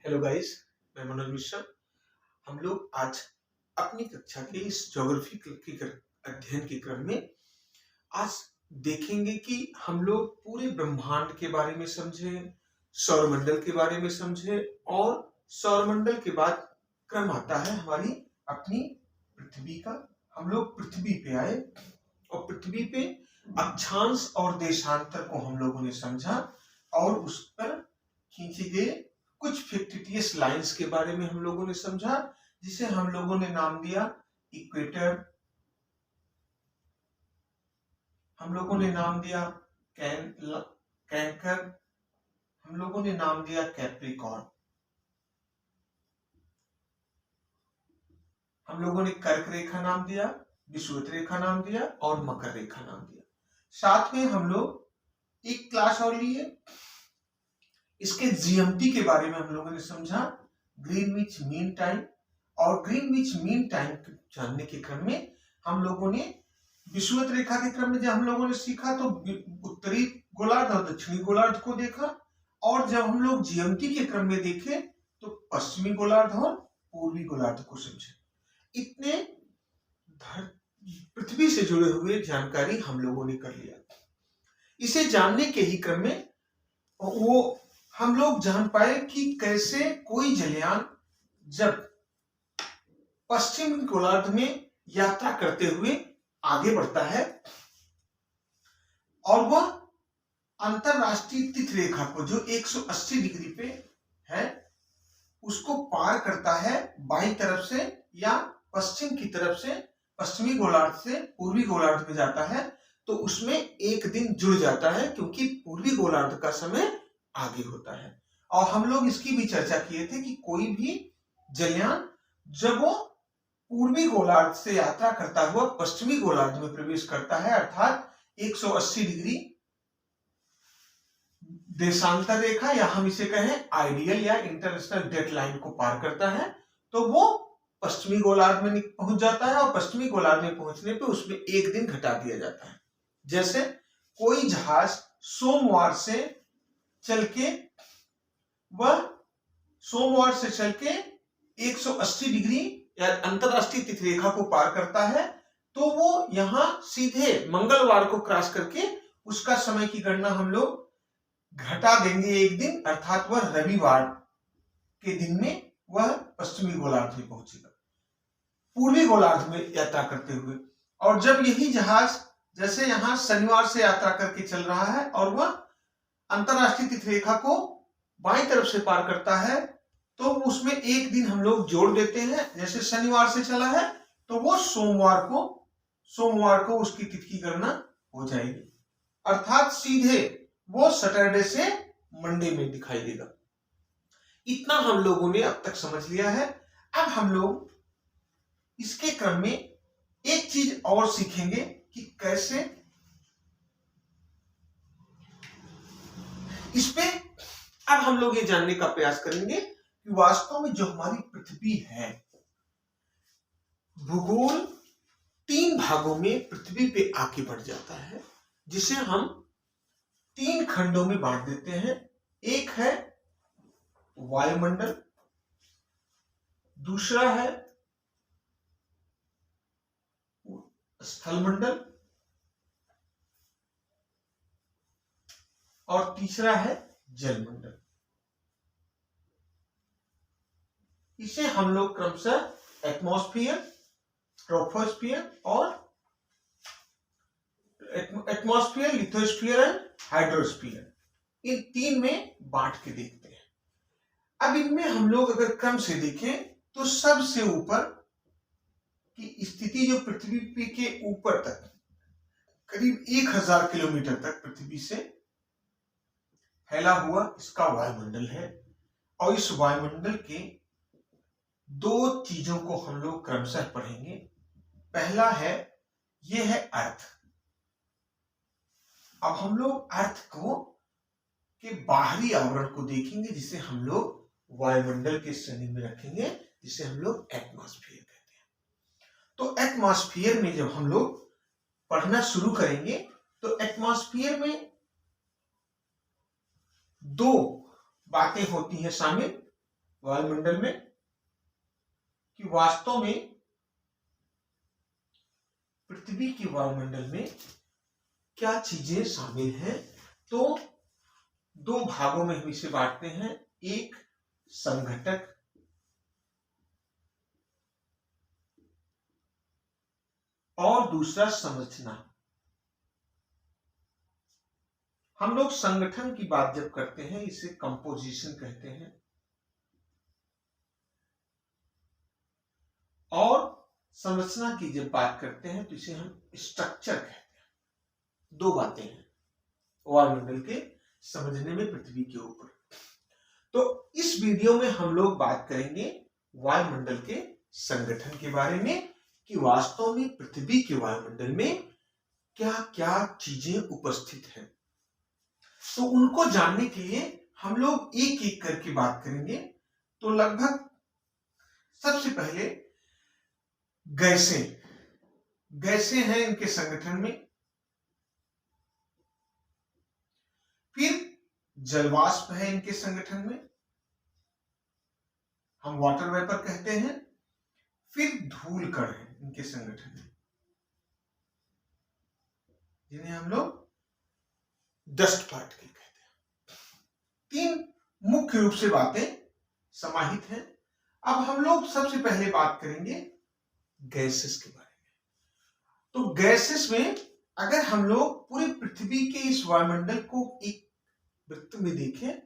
Hello guys, मैं मनोज मिश्रा। हम लोग आज अपनी कक्षा के इस ज्योग्राफी के अध्ययन के क्रम में आज देखेंगे कि हम लोग पूरे ब्रह्मांड के बारे में समझें, सौरमंडल के बारे में समझें और सौरमंडल के बाद क्रम आता है हमारी अपनी पृथ्वी का। हम लोग पृथ्वी पे आए और पृथ्वी पे अक्षांश और देशांतर को हम लोगों ने समझा और उस पर खींचे गए कुछ फिक्टिशियस लाइंस के बारे में हम लोगों ने समझा, जिसे हम लोगों ने नाम दिया इक्वेटर, हम लोगों ने नाम दिया कैंकर, हम लोगों ने नाम दिया कैप्रिकॉर्न, हम लोगों ने कर्क रेखा नाम दिया, विषुवत रेखा नाम दिया और मकर रेखा नाम दिया। साथ में हम लोग एक क्लास और लिए, इसके जीएमटी के बारे में हम लोगों ने समझा, ग्रीनविच मीन टाइम। और ग्रीनविच मीन टाइम जानने के क्रम में हम लोगों ने विषुवत रेखा के क्रम में जब हम लोगों ने सीखा तो उत्तरी गोलार्ध और दक्षिणी गोलार्ध को देखा, और जब हम लोग जीएमटी के क्रम में देखे तो पश्चिमी गोलार्ध और पूर्वी गोलार्ध को समझे। इतने पृथ्वी से जुड़े हुए जानकारी हम लोगों ने कर लिया। इसे जानने के ही क्रम में वो हम लोग जान पाए कि कैसे कोई जलयान जब पश्चिमी गोलार्ध में यात्रा करते हुए आगे बढ़ता है और वह अंतरराष्ट्रीय तिथि रेखा को जो 180 डिग्री पे है उसको पार करता है बाईं तरफ से या पश्चिम की तरफ से, पश्चिमी गोलार्ध से पूर्वी गोलार्ध में जाता है तो उसमें एक दिन जुड़ जाता है क्योंकि पूर्वी गोलार्ध का समय आगे होता है। और हम लोग इसकी भी चर्चा किए थे कि कोई भी जलयान जब वो पूर्वी गोलार्ध से यात्रा करता हुआ पश्चिमी गोलार्ध में प्रवेश करता है अर्थात 180 डिग्री देशांतर रेखा या हम इसे कहें आइडियल या इंटरनेशनल डेडलाइन को पार करता है तो वो पश्चिमी गोलार्ध में पहुंच जाता है और पश्चिमी गोलार्ध में पहुंचने पे उसमें एक दिन घटा दिया जाता है। जैसे कोई जहाज सोमवार से चल के 180 डिग्री या अंतरराष्ट्रीय तिथि रेखा को पार करता है तो वो यहां सीधे मंगलवार को क्रॉस करके उसका समय की गणना हम लोग घटा देंगे एक दिन, अर्थात वह रविवार के दिन में वह पश्चिमी गोलार्ध में पहुंचेगा पूर्वी गोलार्ध में यात्रा करते हुए। और जब यही जहाज जैसे यहां शनिवार से यात्रा करके चल रहा है और वह अंतरराष्ट्रीय तिथि रेखा को बाईं तरफ से पार करता है तो उसमें एक दिन हम लोग जोड़ देते हैं। जैसे शनिवार से चला है तो वो सोमवार को उसकी तिथि की गणना हो जाएगी, अर्थात सीधे वो सैटरडे से मंडे में दिखाई देगा। इतना हम लोगों ने अब तक समझ लिया है। अब हम लोग इसके क्रम में एक चीज और सीखेंगे कि कैसे इस पे अब हम लोग ये जानने का प्रयास करेंगे कि वास्तव में जो हमारी पृथ्वी है भूगोल 3 भागों में पृथ्वी पे आके बढ़ जाता है, जिसे हम 3 खंडों में बांट देते हैं। एक है वायुमंडल, दूसरा है स्थलमंडल और तीसरा है जलमंडल। इसे हम लोग क्रमशः एटमॉस्फेयर, ट्रोपोस्फियर और लिथोस्फीयर एंड हाइड्रोस्फीयर इन 3 में बांट के देखते हैं। अब इनमें हम लोग अगर क्रम से देखें तो सबसे ऊपर की स्थिति जो पृथ्वी के ऊपर तक करीब 1000 किलोमीटर तक पृथ्वी से फैला हुआ इसका वायुमंडल है। और इस वायुमंडल के 2 चीजों को हम लोग क्रमशः पढ़ेंगे। पहला है ये है अर्थ। अब हम लोग अर्थ को के बाहरी आवरण को देखेंगे जिसे हम लोग वायुमंडल के श्रेणी में रखेंगे, जिसे हम लोग एटमॉस्फेयर कहते हैं। तो एटमॉस्फेयर में जब हम लोग पढ़ना शुरू करेंगे तो एटमॉस्फेयर में 2 बातें होती हैं शामिल। वायुमंडल में कि वास्तव में पृथ्वी के वायुमंडल में क्या चीजें शामिल हैं। तो दो भागों में हम इसे बांटते हैं, एक संघटक और दूसरा संरचना। हम लोग संगठन की बात जब करते हैं इसे कंपोजिशन कहते हैं, और संरचना की जब बात करते हैं तो इसे हम स्ट्रक्चर कहते हैं। दो बातें हैं वायुमंडल के समझने में पृथ्वी के ऊपर। तो इस वीडियो में हम लोग बात करेंगे वायुमंडल के संगठन के बारे में कि वास्तव में पृथ्वी के वायुमंडल में क्या क्या चीजें उपस्थित हैं। तो उनको जानने के लिए हम लोग एक एक करके बात करेंगे। तो लगभग सबसे पहले गैसें हैं इनके संगठन में, फिर जलवाष्प है इनके संगठन में, हम वाटर वेपर कहते हैं, फिर धूल कण है इनके संगठन में जिन्हें हम लोग डस्ट पार्टिकल कहते हैं। तीन मुख्य रूप से बातें समाहित हैं। अब हम लोग सबसे पहले बात करेंगे गैसेस के बारे में। तो गैसेस में अगर हम लोग पूरी पृथ्वी के इस वायुमंडल को एक वृत्त में देखें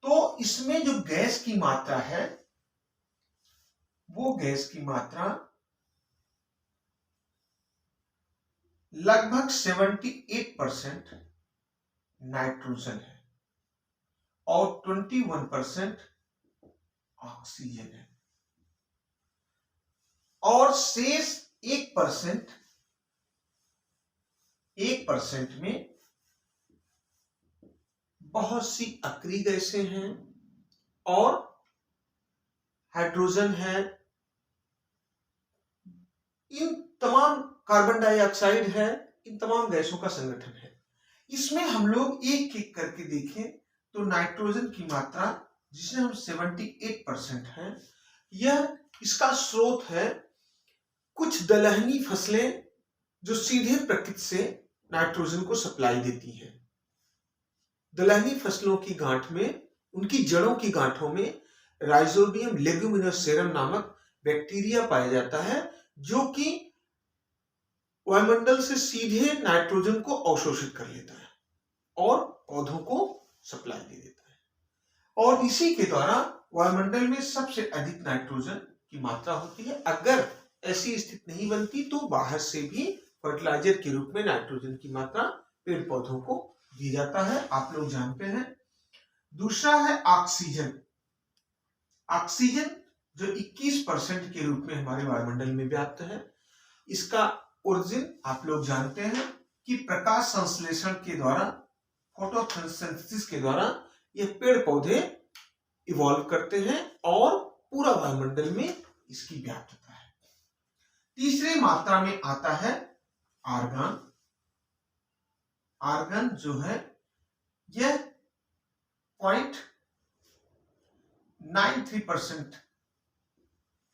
तो इसमें जो गैस की मात्रा है वो गैस की मात्रा लगभग 78% नाइट्रोजन है और 21% ऑक्सीजन है, और शेष 1% में बहुत सी अक्रिय गैसें हैं और हाइड्रोजन है, इन तमाम कार्बन डाइऑक्साइड है, इन तमाम गैसों का संगठन है। इसमें हम लोग एक एक करके देखें तो नाइट्रोजन की मात्रा जिसे हम 78% है, यह इसका स्रोत है कुछ दलहनी फसलें जो सीधे प्रकृति से नाइट्रोजन को सप्लाई देती हैं। दलहनी फसलों की गांठ में, उनकी जड़ों की गांठों में राइजोबियम लेगुमिनोसेरम नामक बैक्टीरिया पाया जाता है जो कि वायुमंडल से सीधे नाइट्रोजन को अवशोषित कर लेता है और पौधों को सप्लाई दे देता है। और इसी के द्वारा वायुमंडल में सबसे अधिक नाइट्रोजन की मात्रा होती है। अगर ऐसी स्थिति नहीं बनती तो बाहर से भी फर्टिलाइजर के रूप में नाइट्रोजन की मात्रा पेड़ पौधों को दी जाता है, आप लोग जानते हैं। दूसरा है ऑक्सीजन। ऑक्सीजन जो 21% के रूप में हमारे वायुमंडल में व्याप्त है। इसका ओरिजिन आप लोग जानते हैं कि प्रकाश संश्लेषण के द्वारा, फोटोसिंथेसिस के द्वारा ये पेड़ पौधे इवॉल्व करते हैं और पूरा वायुमंडल में इसकी व्याप्तता है। तीसरे मात्रा में आता है आर्गन। आर्गन जो है यह 0.93%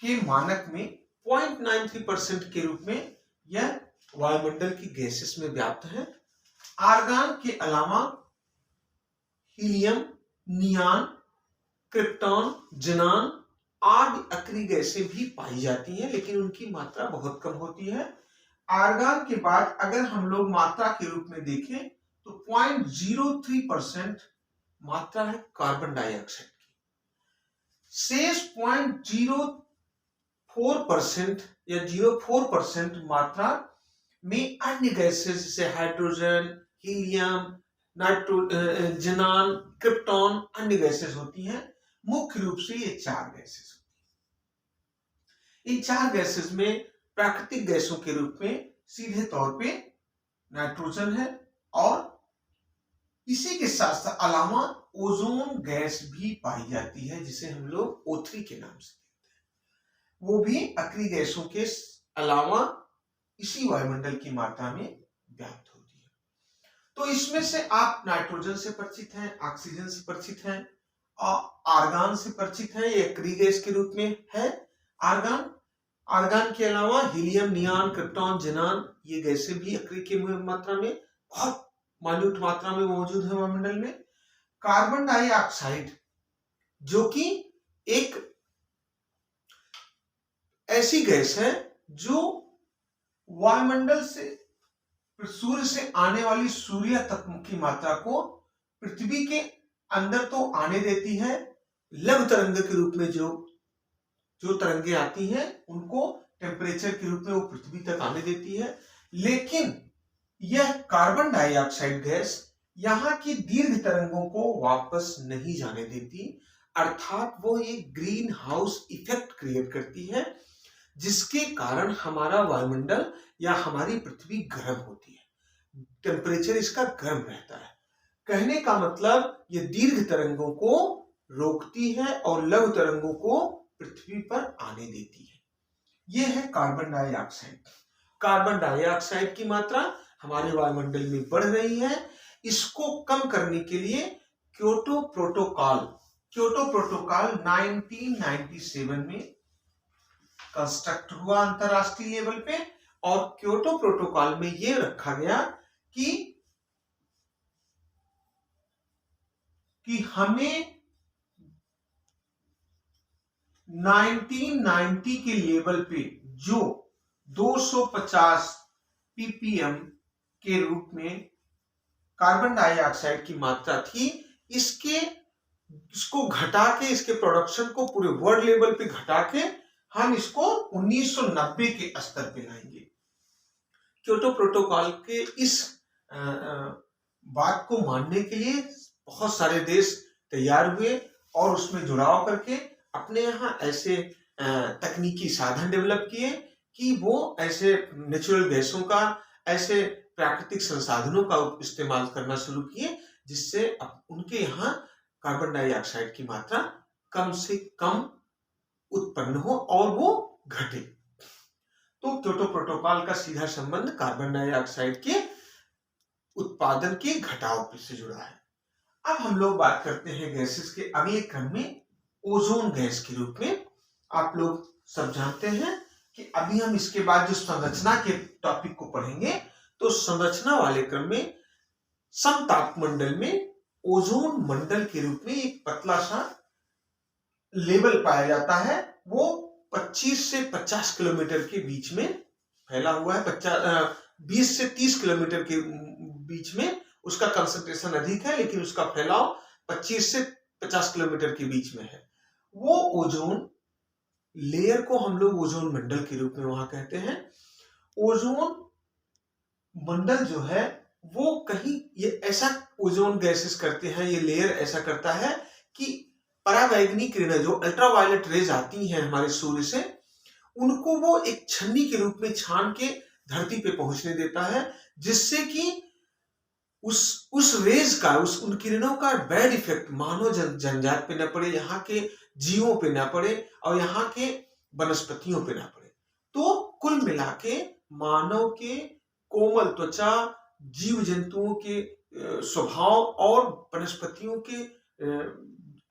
के मानक में 0.93% के रूप में यह वायुमंडल की गैसेस में व्याप्त है। आर्गन के अलावा हीलियम, नियान, क्रिप्टॉन, ज़ीनान आदि अक्रिय गैसें भी पाई जाती हैं, लेकिन उनकी मात्रा बहुत कम होती है। आर्गन के बाद अगर हम लोग मात्रा के रूप में देखें तो 0.03% मात्रा है कार्बन डाइऑक्साइड की। शेष 0.04% या 0.4% मात्रा में अन्य गैसेस जैसे हाइड्रोजन, हीलियम, ज़ीनान, क्रिप्टॉन अन्य गैसेस होती हैं। मुख्य रूप से ये 4 गैसेस होती हैं। इन 4 गैसेस में प्राकृतिक गैसों के रूप में सीधे तौर पे नाइट्रोजन है और इसी के साथ साथ अलावा ओजोन गैस भी पाई जाती है जिसे हम लोग O3 के नाम से कहते हैं। वो भी अक्रिय गैसों के अलावा इसी वायुमंडल की मात्रा में व्याप्त होती है। तो इसमें से आप नाइट्रोजन से परिचित हैं, ऑक्सीजन से परिचित हैं आर्गन से परिचित है, ये एक्री गैस के रूप में है। आर्गन के अलावा हीलियम, नियॉन, क्रिप्टॉन, ज़ेनॉन ये गैसें भी एक्री की मात्रा में, बहुत माइन्यूट मात्रा में मौजूद है वायुमंडल में। कार्बन डाइऑक्साइड जो कि एक ऐसी गैस है जो वायुमंडल से, सूर्य से आने वाली सूर्य तत्व की मात्रा को पृथ्वी के अंदर तो आने देती है, लघु तरंग के रूप में जो तरंगे आती हैं उनको टेम्परेचर के रूप में वो पृथ्वी तक आने देती है, लेकिन यह कार्बन डाइऑक्साइड गैस यहाँ की दीर्घ तरंगों को वापस नहीं जाने देती, अर्थात वो एक ग्रीन हाउस इफेक्ट क्रिएट करती है, जिसके कारण हमारा वायुमंडल या हमारी पृथ्वी गर्म होती है, टेम्परेचर इसका गर्म रहता है। कहने का मतलब ये दीर्घ तरंगों को रोकती है और लघु तरंगों को पृथ्वी पर आने देती है। यह है कार्बन डाइऑक्साइड। कार्बन डाइऑक्साइड की मात्रा हमारे वायुमंडल में बढ़ रही है। इसको कम करने के लिए क्योटो प्रोटोकॉल 1997 में कंस्ट्रक्ट हुआ अंतरराष्ट्रीय लेवल पे, और क्योटो प्रोटोकॉल में यह रखा गया कि हमें 1990 के लेवल पे जो 250 ppm के रूप में कार्बन डाइऑक्साइड की मात्रा थी, इसको घटा के, इसके प्रोडक्शन को पूरे वर्ल्ड लेवल पे घटा के हम इसको 1990 के स्तर पे लाएंगे। क्योटो प्रोटोकॉल के इस बात को मानने के लिए बहुत सारे देश तैयार हुए और उसमें जुड़ाव करके अपने यहाँ ऐसे तकनीकी साधन डेवलप किए कि वो ऐसे नेचुरल गैसों का, ऐसे प्राकृतिक संसाधनों का इस्तेमाल करना शुरू किए, जिससे उनके यहाँ कार्बन डाइऑक्साइड की मात्रा कम से कम उत्पन्न हो और वो घटे। तो क्योटो प्रोटोकॉल का सीधा संबंध कार्बन डाइऑक्साइड के उत्पादन के घटाव से जुड़ा है। अब हम लोग बात करते हैं गैसेस के अगले क्रम में, ओजोन गैस के रूप में। आप लोग सब जानते हैं कि अभी हम इसके बाद जो संरचना के टॉपिक को पढ़ेंगे, तो संरचना वाले क्रम में समतापमंडल में ओजोन मंडल के रूप में एक पतला सा लेवल पाया जाता है। वो 25 से 50 किलोमीटर के बीच में फैला हुआ है। 20 से 30 किलोमीटर के बीच में उसका कंसंट्रेशन अधिक है, लेकिन उसका फैलाव 25 से 50 किलोमीटर के बीच में है। वो ओजोन लेयर को हम लोग ओजोन मंडल के रूप में वहां कहते हैं। ओजोन मंडल जो है वो कहीं ये ऐसा ओजोन गैसेस करते हैं, ये लेयर ऐसा करता है कि पराबैंगनी किरणें जो अल्ट्रावायलेट रेज आती हैं हमारे सूर्य से, उनको वो एक छन्नी के रूप में छान के धरती पे पहुंचने देता है, जिससे कि उस रेज का, उन किरणों का बैड इफेक्ट मानव जनजात पे न पड़े, यहाँ के जीवों पे न पड़े और यहाँ के वनस्पतियों पे न पड़े। तो कुल मिला के मानव के कोमल त्वचा, जीव जंतुओं के स्वभाव और वनस्पतियों के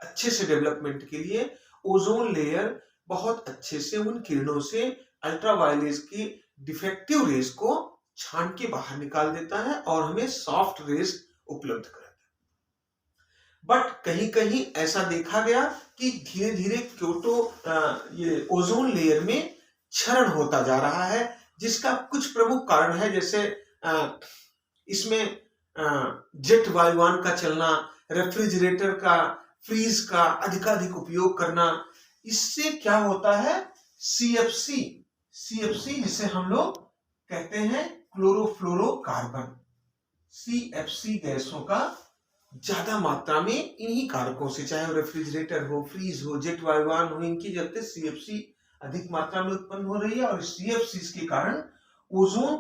अच्छे से डेवलपमेंट के लिए ओजोन लेयर बहुत अच्छे से उन किरणों से, अल्ट्रावायलेट की डिफेक्टिव रेज को छान के बाहर निकाल देता है और हमें सॉफ्ट रेज उपलब्ध कराता है। बट कहीं कहीं ऐसा देखा गया कि धीरे धीरे क्योटो ये ओजोन लेयर में क्षरण होता जा रहा है, जिसका कुछ प्रमुख कारण है, जैसे इसमें जेट वायुयान का चलना, रेफ्रिजरेटर का, फ्रीज का अधिकाधिक उपयोग करना। इससे क्या होता है, CFC जिसे हम लोग कहते हैं क्लोरोफ्लोरोकार्बन, CFC गैसों का ज्यादा मात्रा में इन्हीं कारकों से, चाहे रेफ्रिजरेटर हो, फ्रीज हो, जेट वायुयान हो, इनकी चलते CFC अधिक मात्रा में उत्पन्न हो रही है। और CFC के कारण ओजोन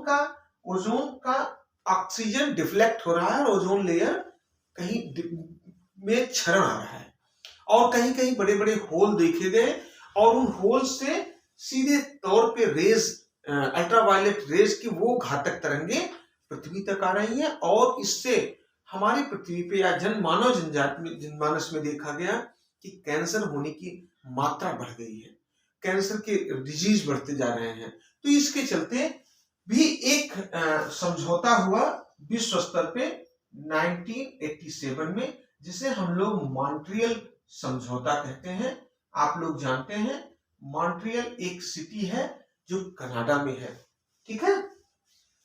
का ऑक्सीजन डिफ्लेक्ट हो रहा है और ओजोन लेयर कहीं में क्षरण आ रहा है, और कहीं कहीं बड़े बड़े होल देखे गए और उन होल से सीधे तौर पे रेज, अल्ट्रावायलेट रेज की वो घातक तरंगे पृथ्वी तक आ रही हैं, और इससे हमारी पृथ्वी पे या जनमानस में देखा गया कि कैंसर होने की मात्रा बढ़ गई है, कैंसर के डिजीज बढ़ते जा रहे हैं। तो इसके चलते भी एक समझौता हुआ विश्व स्तर पे 1987 में, जिसे हम लोग मॉन्ट्रियल समझौता कहते हैं। आप लोग जानते हैं मॉन्ट्रियल एक सिटी है जो कनाडा में है, ठीक है।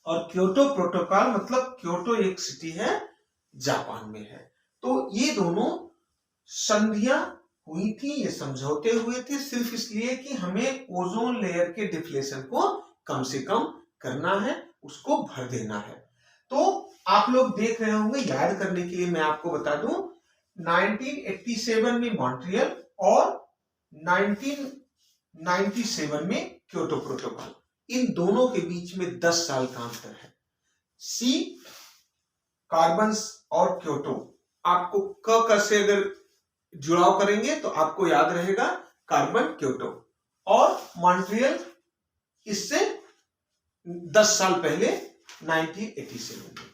और क्योटो प्रोटोकॉल मतलब क्योटो एक सिटी है जापान में है। तो ये दोनों संधियां हुई थी, ये समझौते हुए थे सिर्फ इसलिए कि हमें ओजोन लेयर के डिफ्लेशन को कम से कम करना है, उसको भर देना है। तो आप लोग देख रहे होंगे, याद करने के लिए मैं आपको बता दूं, 1987 में मॉन्ट्रियल और 1997 में क्योटो प्रोटोकॉल, इन दोनों के बीच में 10 साल का अंतर है। सी कार्बन और क्योटो, आपको क से अगर जुड़ाव करेंगे तो आपको याद रहेगा कार्बन क्योटो, और मॉन्ट्रियल इससे 10 साल पहले 1987 में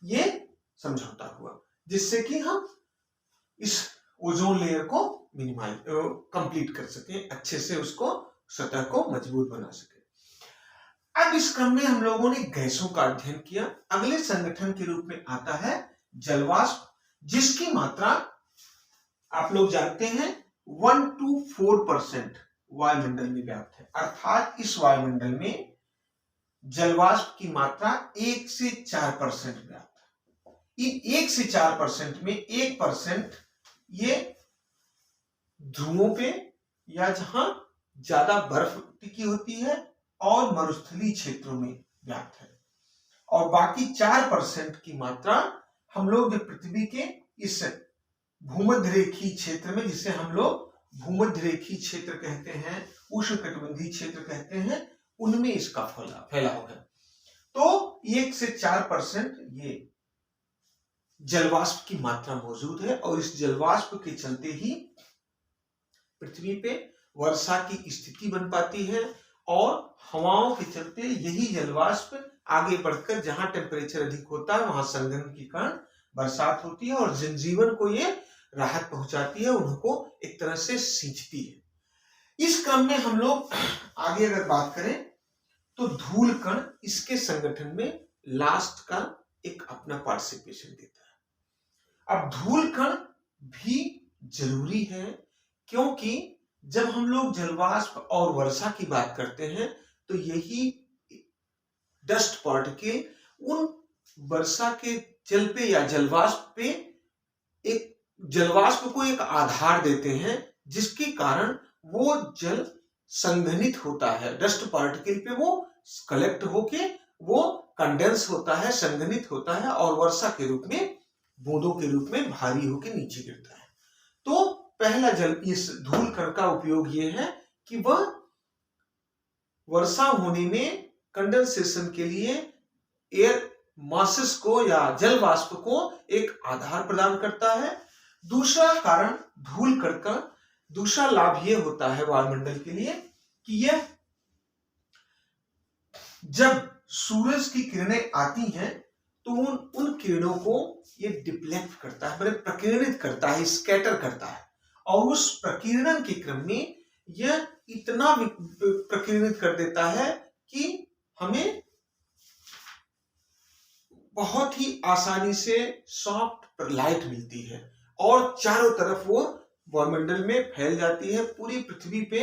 ये समझौता हुआ, जिससे कि हम इस ओजोन लेयर को मिनिमाइज कंप्लीट कर सके, अच्छे से उसको सतह को मजबूत बना सके। अब इस क्रम में हम लोगों ने गैसों का अध्ययन किया। अगले संगठन के रूप में आता है जलवाष्प, जिसकी मात्रा आप लोग जानते हैं 1 to 4% वायुमंडल में व्याप्त है। अर्थात इस वायुमंडल में जलवाष्प की मात्रा 1 से 4% व्याप्त है। इन 1 से 4% में 1% ये ध्रुवों पे या जहां ज्यादा बर्फ टिकी होती है और मरुस्थलीय क्षेत्रों में व्याप्त है, और बाकी 4% की मात्रा हम लोग जो पृथ्वी के इस भूमध्य रेखीय क्षेत्र में, जिसे हम लोग भूमध्य रेखीय क्षेत्र कहते हैं, उष्णकटिबंधीय क्षेत्र कहते हैं, उनमें इसका फैलाव है। तो 1 से 4% ये जलवाष्प की मात्रा मौजूद है, और इस जलवाष्प के चलते ही पृथ्वी पे वर्षा की स्थिति बन पाती है, और हवाओं के चलते यही जलवाष्प आगे बढ़कर जहां टेम्परेचर अधिक होता है वहां संघनन के कारण बरसात होती है, और जनजीवन को ये राहत पहुंचाती है, उनको एक तरह से सींचती है। इस क्रम में हम लोग आगे अगर बात करें तो धूल कण इसके संगठन में लास्ट का एक अपना पार्टिसिपेशन देता है। अब धूल कण भी जरूरी है, क्योंकि जब हम लोग जलवाष्प और वर्षा की बात करते हैं तो यही डस्ट पार्टिकल उन वर्षा के जल पे या जलवाष्प पे एक जलवाष्प को एक आधार देते हैं, जिसके कारण वो जल संघनित होता है, डस्ट पार्टिकल पे वो कलेक्ट होके वो कंडेंस होता है, संघनित होता है, और वर्षा के रूप में बूंदों के रूप में भारी होकर नीचे गिरता है। तो पहला जल इस धूल कण का उपयोग ये है कि वह वर्षा होने में कंडेंसेशन के लिए एयर मासेस को या जल वाष्प को एक आधार प्रदान करता है। दूसरा कारण धूल कण का दूसरा लाभ यह होता है वायुमंडल के लिए कि यह जब सूरज की किरणें आती हैं तो उन किरणों को ये डिफ्लेक्ट करता है, मतलब प्रकीर्णित करता है, स्कैटर करता है, और उस प्रकीर्णन के क्रम में यह इतना प्रकीर्णित कर देता है कि हमें बहुत ही आसानी से सॉफ्ट लाइट मिलती है, और चारों तरफ वो वायुमंडल में फैल जाती है। पूरी पृथ्वी पे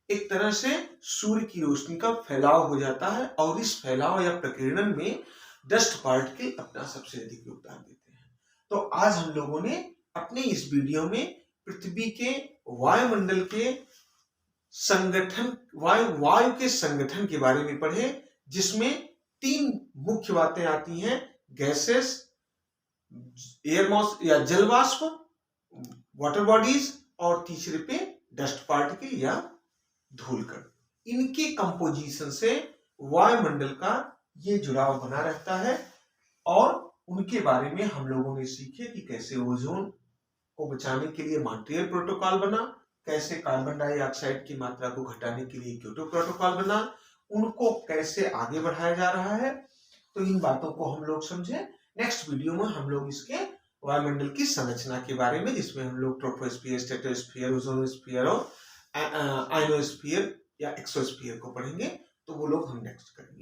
एक तरह से सूर्य की रोशनी का फैलाव हो जाता है, और इस फैलाव या प्रकीर्णन में डस्ट पार्टिकल अपना सबसे अधिक योगदान देते हैं। तो आज हम लोगों ने अपने इस वीडियो में पृथ्वी के वायुमंडल के संगठन, वायु के संगठन के बारे में पढ़े, जिसमें 3 मुख्य बातें आती हैं: गैसेस, एयर मॉस या जलवाष्प, वाटर बॉडीज, और तीसरे पे डस्ट पार्टिकल या धूल कण। इनके कंपोजिशन से वायुमंडल का ये जुड़ाव बना रहता है, और उनके बारे में हम लोगों ने सीखे कि कैसे ओजोन को बचाने के लिए मॉन्ट्रियल प्रोटोकॉल बना, कैसे कार्बन डाइऑक्साइड की मात्रा को घटाने के लिए क्योटो प्रोटोकॉल बना, उनको कैसे आगे बढ़ाया जा रहा है। तो इन बातों को हम लोग समझे। नेक्स्ट वीडियो में हम लोग इसके वायुमंडल की संरचना के बारे में, जिसमें हम लोग ट्रोपोस्फीयर, स्ट्रेटोस्फीयर, ओजोनोस्फीयर और आयनोस्फीयर या एक्सोस्फीयर को पढ़ेंगे। तो वो लोग हम नेक्स्ट करेंगे।